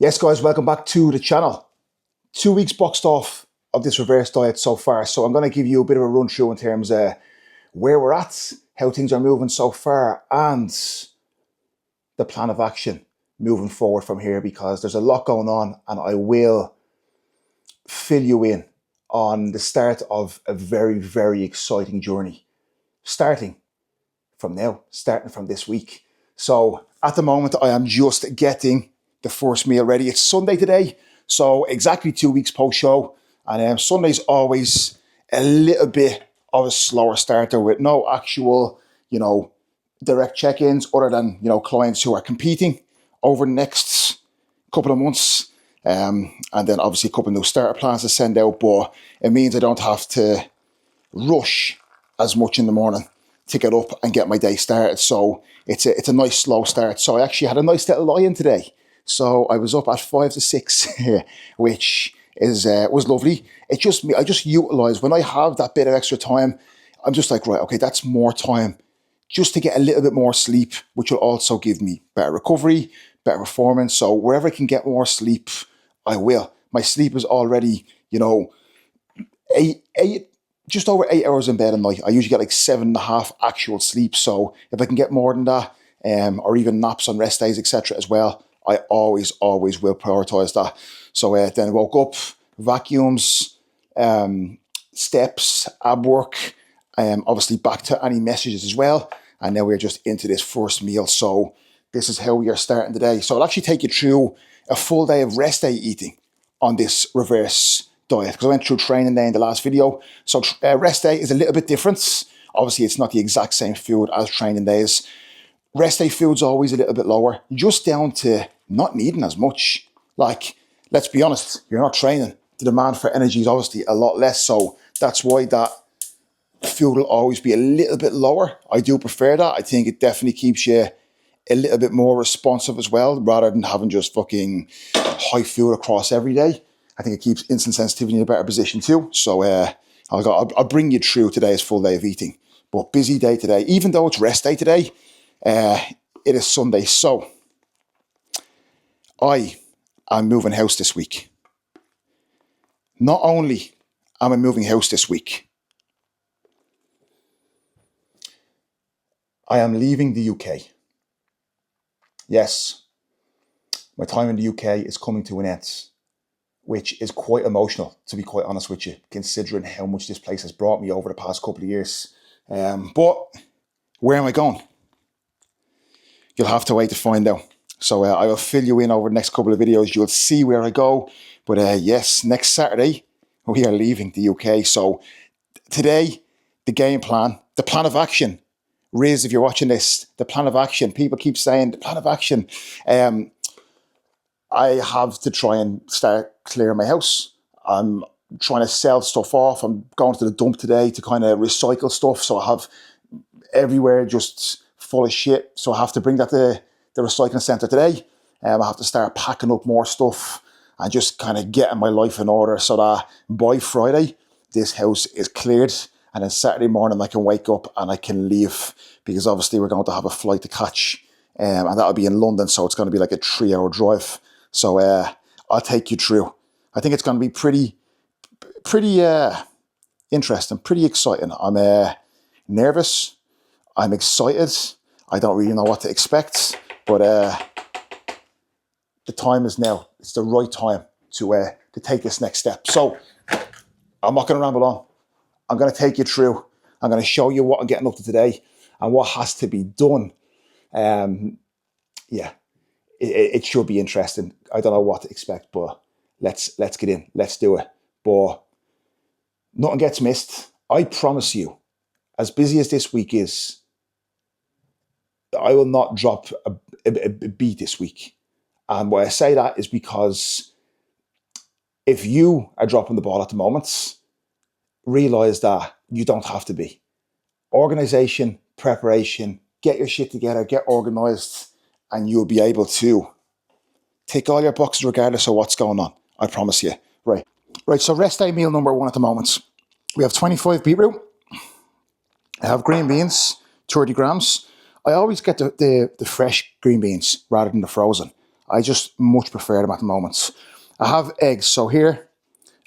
Yes, guys, welcome back to the channel. 2 weeks boxed off of this reverse diet so far. So I'm going to give you a bit of a run through in terms of where we're at, how things are moving so far, and the plan of action moving forward from here, because there's a lot going on and I will fill you in on the start of a very, very exciting journey. Starting from now, starting from this week. So at the moment, I am just getting the first meal ready. It's Sunday today, so exactly 2 weeks post-show. And Sunday's always a little bit of a slower starter with no actual, direct check-ins other than, clients who are competing over the next couple of months. And then obviously a couple of new starter plans to send out, but it means I don't have to rush as much in the morning to get up and get my day started. So it's a nice slow start. So I actually had a nice little lie-in today. So I was up at 5 to 6, which is was lovely. It's just me. I just utilize when I have that bit of extra time. I'm just like, right, okay, that's more time just to get a little bit more sleep, which will also give me better recovery, better performance. So wherever I can get more sleep, I will. My sleep is already, just over 8 hours in bed a night. I usually get like 7.5 actual sleep. So if I can get more than that, or even naps on rest days, etc. as well, I always will prioritize that. So then I woke up, vacuums, steps, ab work, obviously back to any messages as well. And now we're just into this first meal. So this is how we are starting today. So I'll actually take you through a full day of rest day eating on this reverse diet, because I went through training day in the last video. So rest day is a little bit different. Obviously, it's not the exact same food as training days. Rest day food's always a little bit lower, just down to not needing as much. Like, let's be honest, you're not training. The demand for energy is obviously a lot less. So that's why that food will always be a little bit lower. I do prefer that. I think it definitely keeps you a little bit more responsive as well, rather than having just fucking high food across every day. I think it keeps insulin sensitivity in a better position too. So I'll bring you through today's full day of eating. But busy day today, even though it's rest day today, it is Sunday. So I am moving house this week. Not only am I moving house this week, I am leaving the UK. Yes, my time in the UK is coming to an end, which is quite emotional, to be quite honest with you, considering how much this place has brought me over the past couple of years. But where am I going? You'll have to wait to find out. So I will fill you in over the next couple of videos. You'll see where I go. But yes, next Saturday, we are leaving the UK. So today, the game plan, the plan of action, Riz, if you're watching this, the plan of action, people keep saying the plan of action. I have to try and start clearing my house. I'm trying to sell stuff off. I'm going to the dump today to kind of recycle stuff. So I have everywhere just full of shit. So I have to bring that to the recycling centre today. I have to start packing up more stuff and just kind of getting my life in order so that by Friday, this house is cleared. And then Saturday morning, I can wake up and I can leave, because obviously we're going to have a flight to catch. And that'll be in London. So it's going to be like a 3-hour drive. So I'll take you through. I think it's going to be pretty interesting, pretty exciting. I'm nervous. I'm excited. I don't really know what to expect, but the time is now. It's the right time to take this next step. So I'm not going to ramble on. I'm going to take you through. I'm going to show you what I'm getting up to today and what has to be done. It should be interesting. I don't know what to expect, but let's get in. Let's do it. But nothing gets missed. I promise you, as busy as this week is, I will not drop a beat this week. And why I say that is because if you are dropping the ball at the moment, realize that you don't have to be. Organization, preparation, get your shit together, get organized, and you'll be able to tick all your boxes regardless of what's going on. I promise you. Right, so rest day meal number 1 at the moment. We have 25 beetroot. I have green beans, 30 grams. I always get the fresh green beans rather than the frozen. I just much prefer them at the moment. I have eggs. So here,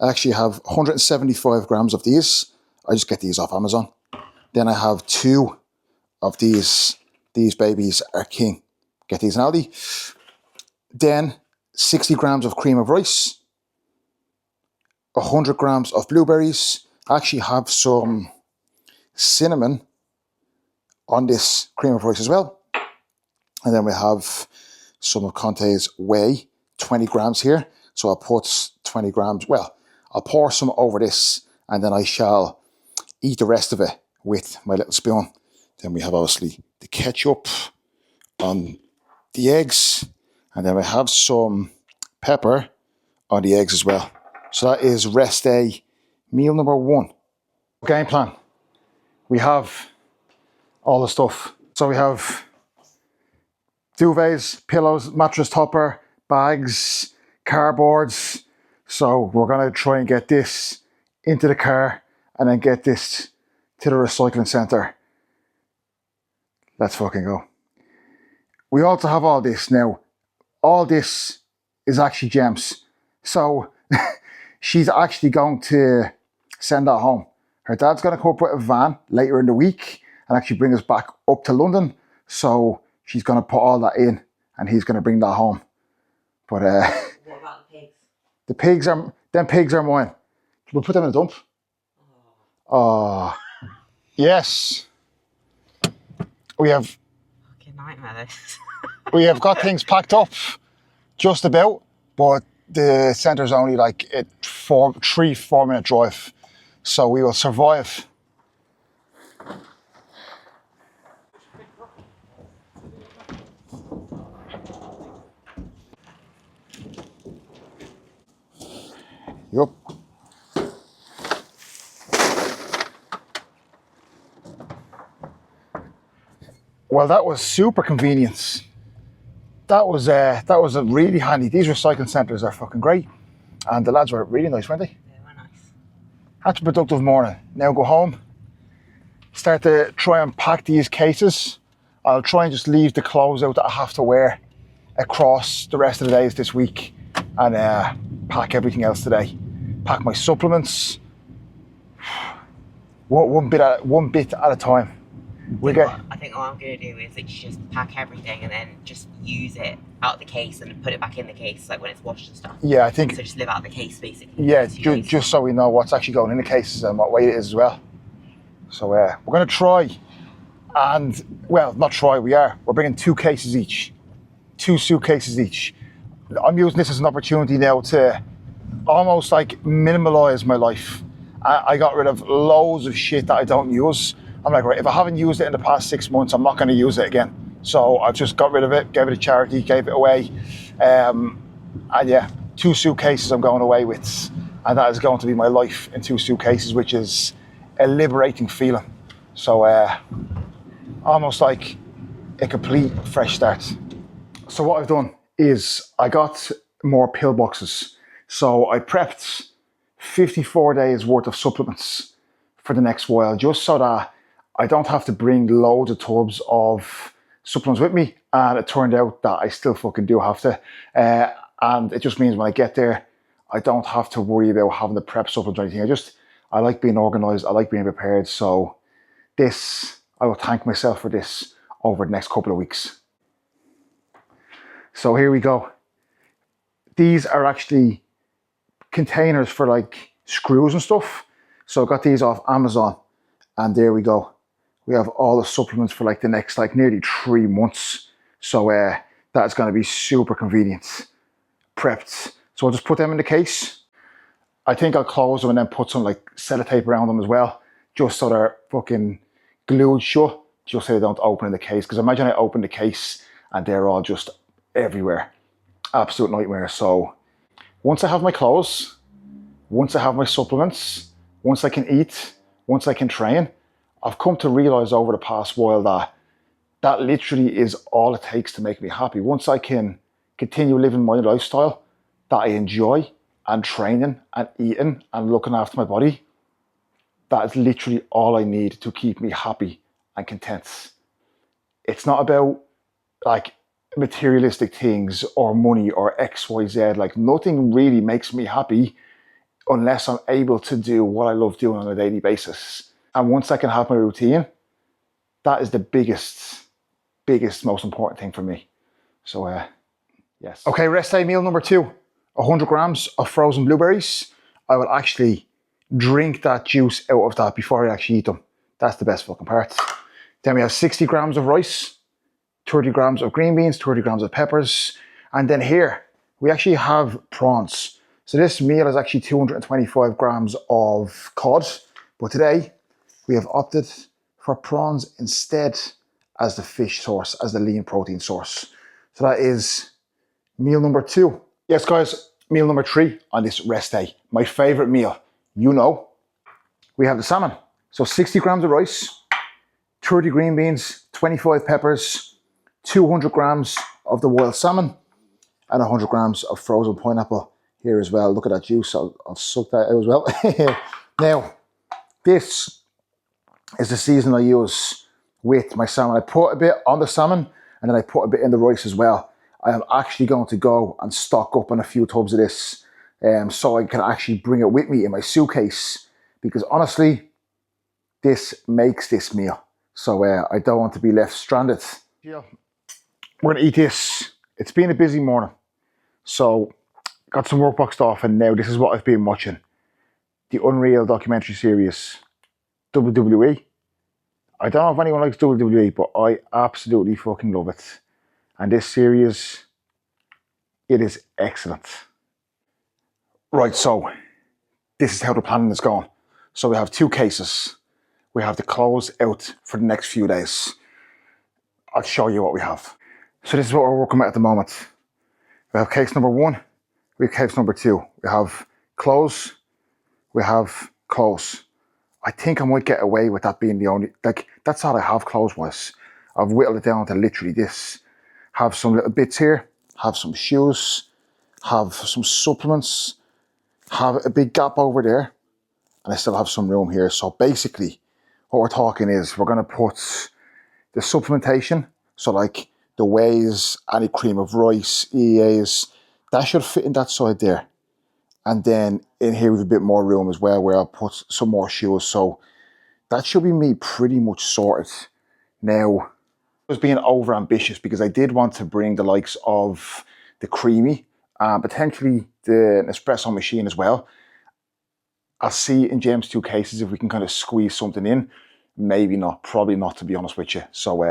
I actually have 175 grams of these. I just get these off Amazon. Then I have 2 of these. These babies are king. Get these in Aldi. Then 60 grams of cream of rice. 100 grams of blueberries. I actually have some cinnamon on this cream of rice as well. And then we have some of Conte's whey, 20 grams here. So I'll put 20 grams, well, I'll pour some over this and then I shall eat the rest of it with my little spoon. Then we have obviously the ketchup on the eggs. And then we have some pepper on the eggs as well. So that is rest day meal number 1. Game plan. We have all the stuff. So we have duvets, pillows, mattress topper, bags, cardboards. So we're going to try and get this into the car and then get this to the recycling centre. Let's fucking go. We also have all this now. All this is actually gems. So she's actually going to send that home. Her dad's going to come up with a van later in the week and actually bring us back up to London. So she's going to put all that in and he's going to bring that home. But what about the pigs? The pigs are, them pigs are mine. We'll put them in a dump. Oh, yes. We have, fucking nightmare this. we have got things packed up just about, but the centre's only like a 3-4 minute drive. So we will survive. Yup. Well, that was super convenient. That was a really handy. These recycling centres are fucking great. And the lads were really nice, weren't they? They were nice. Had a productive morning. Now go home. Start to try and pack these cases. I'll try and just leave the clothes out that I have to wear across the rest of the days this week and pack everything else today. Pack my supplements. One bit at a time. I think what I'm going to do is just pack everything and then just use it out of the case and put it back in the case, like when it's washed and stuff. Yeah, I think. So just live out of the case, basically. Yeah, just so we know what's actually going in the cases and what weight it is as well. So we're going to try and, well, not try, we're bringing 2 cases each. 2 suitcases each. I'm using this as an opportunity now to almost like minimalize my life. I got rid of loads of shit that I don't use. I'm like, right, if I haven't used it in the past 6 months, I'm not going to use it again. So I've just got rid of it, gave it to charity, gave it away. And yeah, 2 suitcases I'm going away with. And that is going to be my life in 2 suitcases, which is a liberating feeling. So almost like a complete fresh start. So what I've done is I got more pill boxes. So I prepped 54 days worth of supplements for the next while, just so that I don't have to bring loads of tubs of supplements with me. And it turned out that I still fucking do have to. And it just means when I get there, I don't have to worry about having to prep supplements or anything. I like being organized. I like being prepared. So I will thank myself for this over the next couple of weeks. So here we go. These are actually containers for like screws and stuff. So I got these off Amazon and there we go. We have all the supplements for like the next like nearly 3 months. So that's going to be super convenient. Prepped. So I'll just put them in the case. I think I'll close them and then put some like sellotape around them as well. Just so they're fucking glued shut. Just so they don't open in the case. Because imagine I open the case and they're all just everywhere. Absolute nightmare. So once I have my clothes, once I have my supplements, once I can eat, once I can train, I've come to realize over the past while that literally is all it takes to make me happy. Once I can continue living my lifestyle that I enjoy and training and eating and looking after my body, that is literally all I need to keep me happy and content. It's not about like materialistic things or money or XYZ. Like nothing really makes me happy unless I'm able to do what I love doing on a daily basis. And once I can have my routine, that is the biggest, most important thing for me. So yes. Okay, rest day meal number 2, 100 grams of frozen blueberries. I will actually drink that juice out of that before I actually eat them. That's the best fucking part. Then we have 60 grams of rice, 30 grams of green beans, 30 grams of peppers. And then here, we actually have prawns. So this meal is actually 225 grams of cod. But today, we have opted for prawns instead as the fish source, as the lean protein source. So that is meal number 2. Yes, guys, meal number 3 on this rest day. My favorite meal, you know, we have the salmon. So 60 grams of rice, 30 green beans, 25 peppers, 200 grams of the wild salmon, and 100 grams of frozen pineapple here as well. Look at that juice, I'll suck that out as well. Now, this is the season I use with my salmon. I put a bit on the salmon and then I put a bit in the rice as well. I am actually going to go and stock up on a few tubs of this so I can actually bring it with me in my suitcase, because honestly, this makes this meal. So I don't want to be left stranded. Yeah. We're gonna eat this. It's been a busy morning. So got some work boxed off and now this is what I've been watching. The Unreal documentary series, WWE. I don't know if anyone likes WWE, but I absolutely fucking love it. And this series, it is excellent. Right, so this is how the planning is going. So we have 2 cases. We have the close out for the next few days. I'll show you what we have. So this is what we're working with at the moment. We have case number 1, we have case number 2. We have close, we have close. I think I might get away with that being the only, like, that's all I have close-wise. I've whittled it down to literally this. Have some little bits here, have some shoes, have some supplements, have a big gap over there, and I still have some room here. So basically, what we're talking is we're going to put the supplementation, so like the wheys, any cream of rice, EAs, that should fit in that side there. And then in here we have a bit more room as well where I'll put some more shoes. So that should be me pretty much sorted. Now, I was being over ambitious because I did want to bring the likes of the creamy, potentially the Nespresso machine as well. I'll see in James' 2 cases if we can kind of squeeze something in. Maybe not, probably not, to be honest with you. So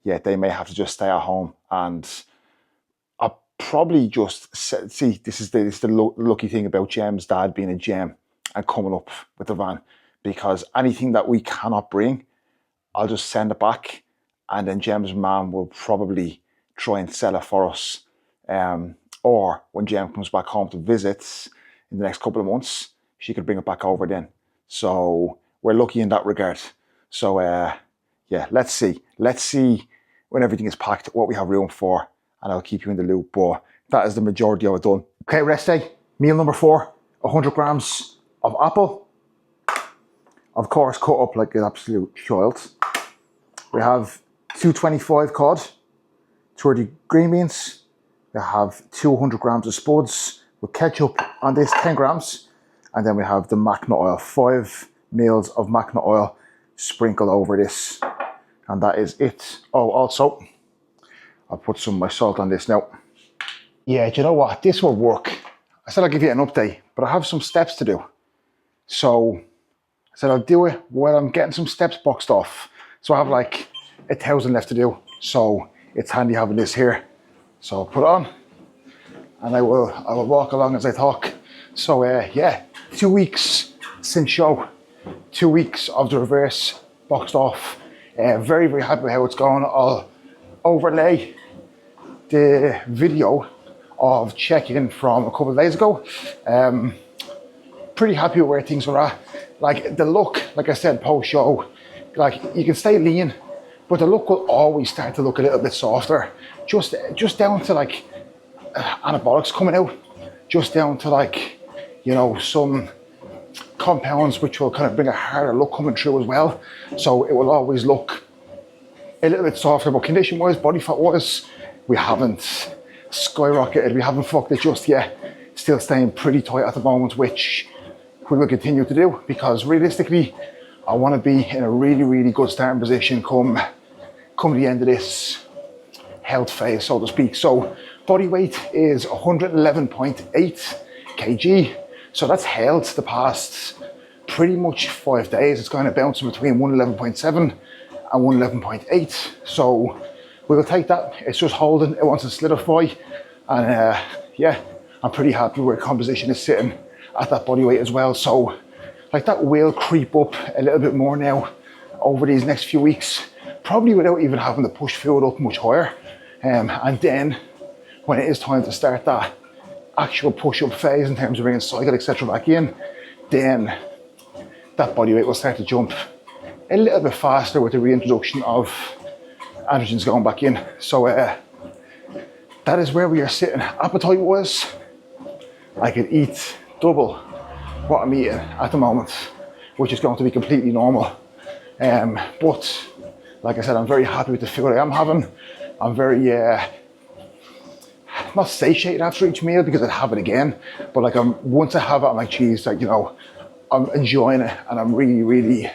yeah, they may have to just stay at home, and I'll probably just see, this is the lucky thing about Jem's dad being a Jem and coming up with the van, because anything that we cannot bring, I'll just send it back, and then Jem's mum will probably try and sell it for us. Or when Jem comes back home to visit in the next couple of months, she could bring it back over then. So we're lucky in that regard. So yeah, let's see when everything is packed what we have room for, and I'll keep you in the loop. But that is the majority of it done. Okay, rest day, meal number 4, 100 grams of apple. Of course, cut up like an absolute child. We have 225 cod, 30 green beans. We have 200 grams of spuds with ketchup on this, 10 grams. And then we have the macna oil, 5 mils of macna oil sprinkled over this. And that is it. Oh, also, I'll put some of my salt on this now. Yeah, do you know what? This will work. I said I'll give you an update, but I have some steps to do. So I said I'll do it while I'm getting some steps boxed off. So I have like 1,000 left to do. So it's handy having this here. So I'll put it on and I will walk along as I talk. So yeah, 2 weeks since show. 2 weeks of the reverse boxed off. Very, very happy with how it's going. I'll overlay the video of check-in from a couple of days ago. Pretty happy with where things were at. Like the look, like I said, post-show, like you can stay lean, but the look will always start to look a little bit softer. Just down to like anabolics coming out, just down to like, you know, some compounds which will kind of bring a harder look coming through as well. So it will always look a little bit softer, but condition wise, body fat wise, We haven't skyrocketed, we haven't fucked it just yet. Still staying pretty tight at the moment, which we will continue to do, because realistically, I want to be in a really, really good starting position come the end of this health phase, so to speak. So body weight is 111.8 kg. So that's held the past pretty much 5 days. It's kind of bouncing between 111.7 and 111.8. So we will take that. It's just holding. It wants to solidify. And yeah, I'm pretty happy where composition is sitting at that body weight as well. So like that will creep up a little bit more now over these next few weeks, probably without even having to push food up much higher. And then when it is time to start that actual push-up phase in terms of bringing cycle, etc. back in, then that body weight will start to jump a little bit faster with the reintroduction of androgens going back in. So that is where we are sitting. Appetite wise, I could eat double what I'm eating at the moment, which is going to be completely normal. But like I said, I'm very happy with the food I am having. I'm very not satiated after each meal, because I'd have it again, but like once I have it, I'm like, geez, like, you know, I'm enjoying it, and I'm really, really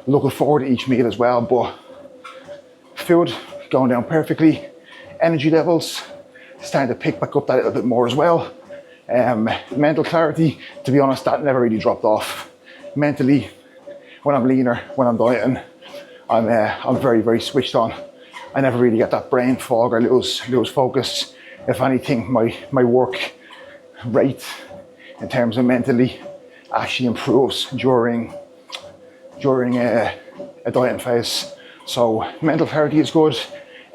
looking forward to each meal as well. But food going down perfectly, energy levels starting to pick back up that little bit more as well. Mental clarity, to be honest, that never really dropped off. Mentally, when I'm leaner, when I'm dieting, I'm very, very switched on. I never really get that brain fog or lose focus. If anything, my work rate in terms of mentally actually improves during a dieting phase. So mental clarity is good.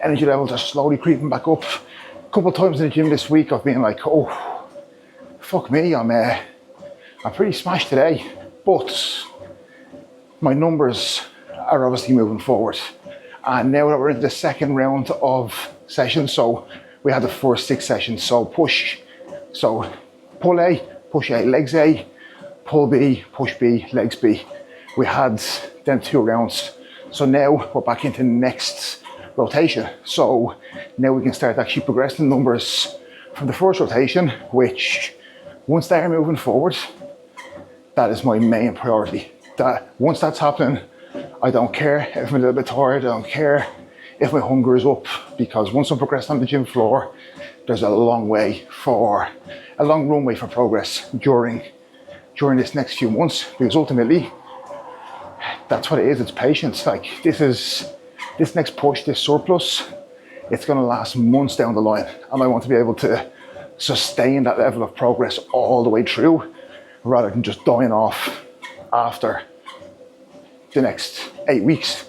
Energy levels are slowly creeping back up. A couple of times in the gym this week, I've been like, oh, fuck me, I'm pretty smashed today. But my numbers are obviously moving forward. And now that we're into the second round of sessions, so we had the first 6 sessions. So pull A, push A, legs A, pull B, push B, legs B. We had them 2 rounds. So now we're back into the next rotation. So now we can start actually progressing numbers from the first rotation, which once they are moving forward, that is my main priority. That once that's happening, I don't care if I'm a little bit tired, I don't care if my hunger is up, because once I'm progressing on the gym floor, there's a long runway for progress during this next few months, because ultimately that's what it is. It's patience. Like this next push, this surplus, it's going to last months down the line, and I want to be able to sustain that level of progress all the way through, rather than just dying off after the next 8 weeks.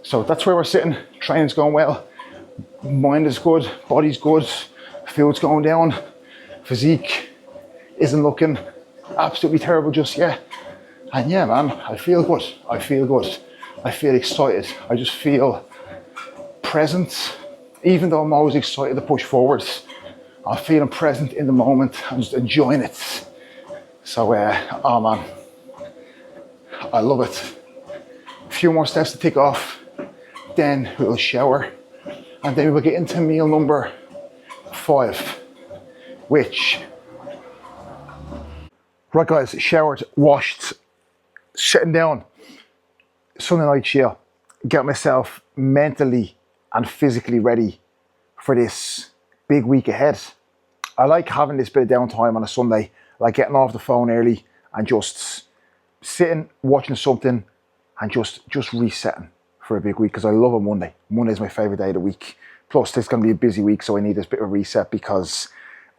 So that's where we're sitting. Training's going well, mind is good, body's good, food's going down, physique isn't looking absolutely terrible just yet. And yeah, man, I feel good. I feel excited. I just feel present. Even though I'm always excited to push forward, I'm feeling present in the moment. I'm just enjoying it. So, oh man, I love it. A few more steps to tick off, then we'll shower, and then we'll get into meal number 5, which, right guys, showered, washed, sitting down, Sunday night chill, get myself mentally and physically ready for this big week ahead. I like having this bit of downtime on a Sunday, like getting off the phone early and just sitting, watching something, and just resetting for a big week, because I love a Monday. Monday is my favourite day of the week. Plus, this is going to be a busy week, so I need this bit of a reset, because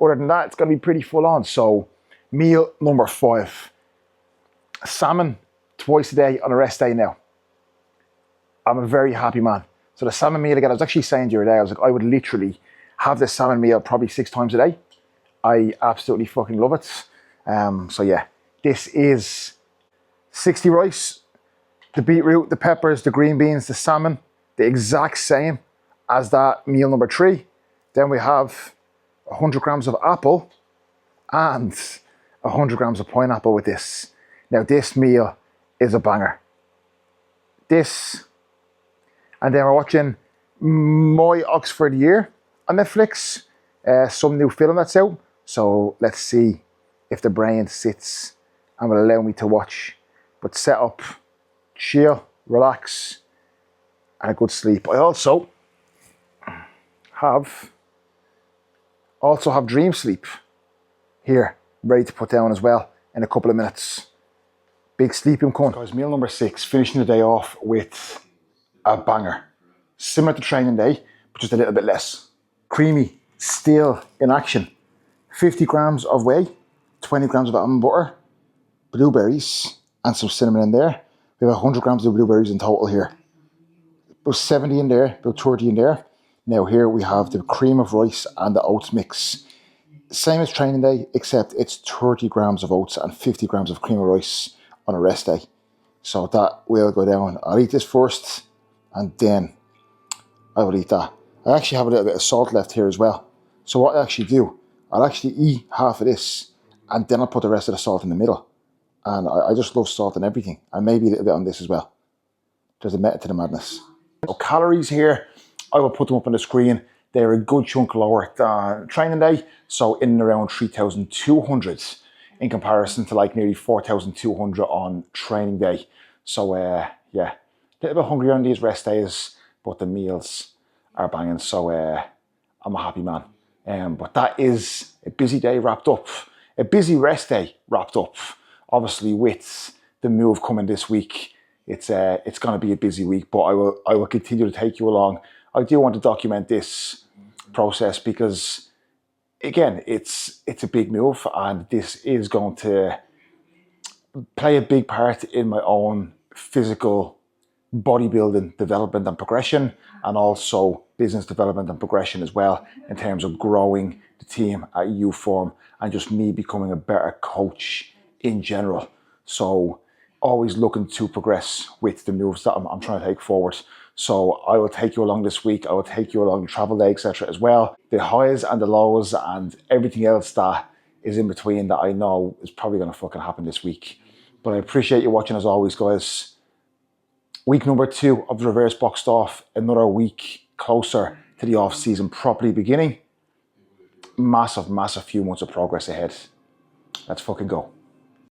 other than that, it's going to be pretty full on. So, meal number 5. Salmon twice a day on a rest day now. I'm a very happy man. So the salmon meal again, I was actually saying the other day, I was like, I would literally have this salmon meal probably 6 times a day. I absolutely fucking love it. So yeah, this is 60 rice, the beetroot, the peppers, the green beans, the salmon, the exact same as that meal number 3. Then we have 100 grams of apple and 100 grams of pineapple with this. Now this meal is a banger. This, and then we're watching my Oxford Year on Netflix. Some new film that's out. So let's see if the brain sits and will allow me to watch. But set up, chill, relax, and a good sleep. I also have dream sleep here, ready to put down as well in a couple of minutes. Big sleeping cunt. Guys, meal number 6, finishing the day off with a banger. Similar to training day, but just a little bit less. Creamy, still in action. 50 grams of whey, 20 grams of almond butter, blueberries, and some cinnamon in there. We have 100 grams of blueberries in total here. About 70 in there, about 30 in there. Now here we have the cream of rice and the oats mix. Same as training day, except it's 30 grams of oats and 50 grams of cream of rice on a rest day. So that will go down. I'll eat this first, and then I will eat that. I actually have a little bit of salt left here as well. So what I actually do, I'll actually eat half of this, and then I'll put the rest of the salt in the middle. And I just love salt and everything, and maybe a little bit on this as well. There's a method to the madness. So calories here, I will put them up on the screen. They're a good chunk lower than training day, so in and around 3,200 in comparison to like nearly 4,200 on training day. So yeah, a little bit hungry on these rest days, but the meals are banging, so I'm a happy man. But that is a busy day wrapped up, a busy rest day wrapped up. Obviously with the move coming this week, it's going to be a busy week, but I will continue to take you along. I do want to document this process because, again, it's a big move, and this is going to play a big part in my own physical bodybuilding development and progression, and also business development and progression as well, in terms of growing the team at Uform and just me becoming a better coach in general. So always looking to progress with the moves that I'm trying to take forward. So I will take you along this week. I will take you along the travel day, etc. as well. The highs and the lows and everything else that is in between that I know is probably going to fucking happen this week. But I appreciate you watching as always, guys. Week number 2 of the reverse boxed off. Another week closer to the off season properly beginning. Massive few months of progress ahead. Let's fucking go.